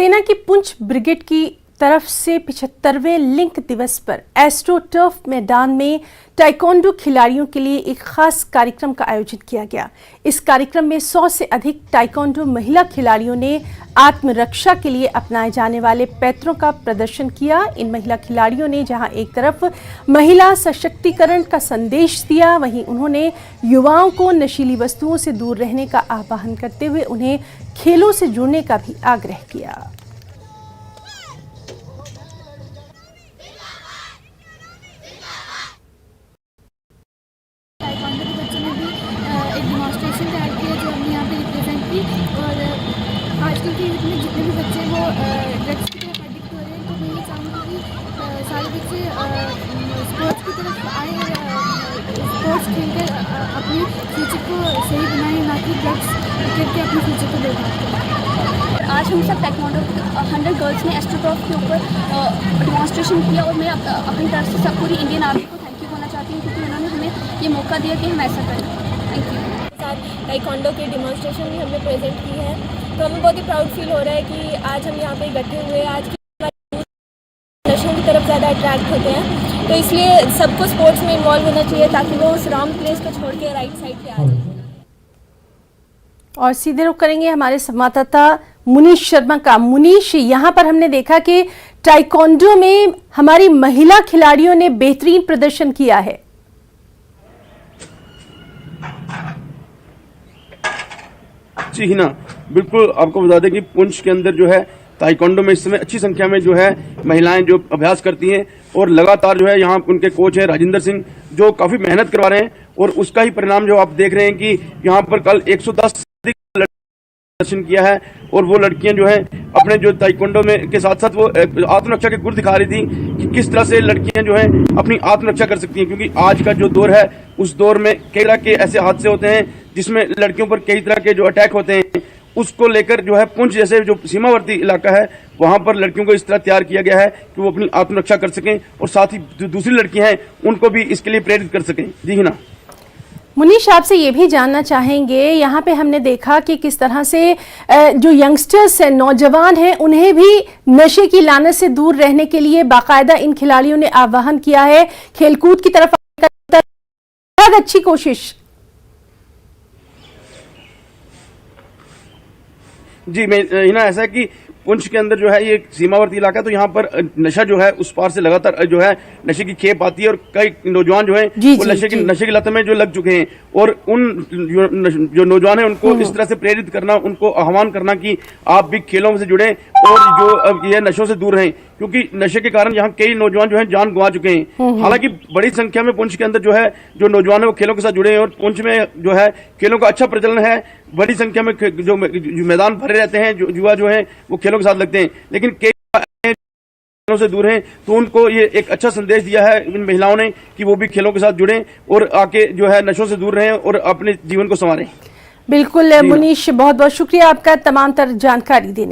सेना की पुंछ ब्रिगेड की तरफ से 75वें लिंक दिवस पर एस्ट्रो टर्फ मैदान में ताइक्वांडो खिलाड़ियों के लिए एक खास कार्यक्रम का आयोजन किया गया। इस कार्यक्रम में 100 से अधिक ताइक्वांडो महिला खिलाड़ियों ने आत्मरक्षा के लिए अपनाए जाने वाले पैतरों का प्रदर्शन किया। इन महिला खिलाड़ियों ने जहां एक तरफ महिला सशक्तिकरण का संदेश दिया, वहीं उन्होंने युवाओं को नशीली वस्तुओं से दूर रहने का आह्वान करते हुए उन्हें खेलों से जुड़ने का भी आग्रह किया। डेमोन्स्ट्रेशन तैयार किया जो हमने यहाँ पे रिप्रेजेंट की। और आजकल के युग में जितने भी बच्चे वो ड्रग्स की तरफ एडिक्ट हो रहे हैं, तो मैं ये चाहूँगी कि सारे बच्चे स्पोर्ट्स की तरफ आए और स्पोर्ट्स खेलकर अपने फ्यूचर को सही बनाएं, ना कि ड्रग्स करके अपने फ्यूचर को बर्बाद करें। आज हम सब ताइक्वांडो 100 गर्ल्स ने एस्ट्रो टर्फ के ऊपर डेमोन्स्ट्रेशन किया और मैं अपनी तरफ से सब पूरी इंडियन आर्मी को थैंक यू बोलना चाहती हूँ, क्योंकि उन्होंने हमें ये मौका दिया कि हम ऐसा करें। Thank you. ताइक्वांडो की डेमोन्स्ट्रेशन भी हमने प्रेजेंट की है, तो हमें बहुत ही प्राउड फील हो रहा है कि आज हम यहाँ पे इकट्ठे हुए। आज की नशों की तरफ ज़्यादा अट्रैक्ट होते हैं, तो इसलिए सबको स्पोर्ट्स में इन्वॉल्व होना चाहिए ताकि वो उस रॉन्ग प्लेस को छोड़ के राइट साइड पे आ जाए। और सीधे रुख करेंगे हमारे संवाददाता मुनीश शर्मा का। मुनीश, यहाँ पर हमने देखा कि ताइक्वांडो में हमारी महिला खिलाड़ियों ने बेहतरीन प्रदर्शन किया है। जी हिना, बिल्कुल आपको बता दें कि पुंछ के अंदर जो है ताइक्वांडो में इस समय अच्छी संख्या में जो है महिलाएं जो अभ्यास करती हैं और लगातार जो है यहाँ उनके कोच हैं राजेंद्र सिंह, जो काफी मेहनत करवा रहे हैं और उसका ही परिणाम जो आप देख रहे हैं कि यहाँ पर कल 110 प्रदर्शन किया है। और वो लड़कियां जो है अपने जो ताइक्वांडो में के साथ साथ वो आत्मरक्षा के गुर दिखा रही थी कि किस तरह से लड़कियां जो है अपनी आत्मरक्षा कर सकती हैं, क्योंकि आज का जो दौर है उस दौर में कई तरह के ऐसे हादसे होते हैं जिसमें लड़कियों पर कई तरह के जो अटैक होते हैं। उसको लेकर जो है पुंछ जैसे जो सीमावर्ती इलाका है वहां पर लड़कियों को इस तरह तैयार किया गया है कि वो अपनी आत्मरक्षा कर सकें और साथ ही जो दूसरी लड़कियां हैं उनको भी इसके लिए प्रेरित कर सकें। जी हिना। मुनीश, आपसे ये भी जानना चाहेंगे, यहाँ पे हमने देखा कि किस तरह से जो यंगस्टर्स हैं, नौजवान हैं, उन्हें भी नशे की लानत से दूर रहने के लिए बाकायदा इन खिलाड़ियों ने आह्वान किया है खेलकूद की तरफ। बहुत अच्छी कोशिश। जी मैं हिना, ऐसा है कि पुंछ के अंदर जो है ये सीमावर्ती इलाका है, तो यहाँ पर नशा जो है उस पार से लगातार जो है नशे की खेप आती है और कई नौजवान जो है वो नशे की लत में जो लग चुके हैं। और उन जो नौजवान है उनको इस तरह से प्रेरित करना, उनको आह्वान करना कि आप भी खेलों से जुड़ें और जो ये नशों से दूर रहें, क्योंकि नशे के कारण यहाँ कई नौजवान जो है जान गंवा चुके हैं। हालांकि बड़ी संख्या में पुंछ के अंदर जो है जो नौजवान है वो खेलों के साथ जुड़े हैं और पुंछ में जो है खेलों का अच्छा प्रचलन है। बड़ी संख्या में जो मैदान भरे रहते हैं, जो युवा जो है वो खेलों के साथ लगते हैं, लेकिन कई खेलों से दूर हैं। तो उनको ये एक अच्छा संदेश दिया है इन महिलाओं ने कि वो भी खेलों के साथ जुड़ें और आके जो है नशों से दूर रहें और अपने जीवन को संवारें। बिल्कुल मुनीश, बहुत बहुत शुक्रिया आपका तमाम तर जानकारी देने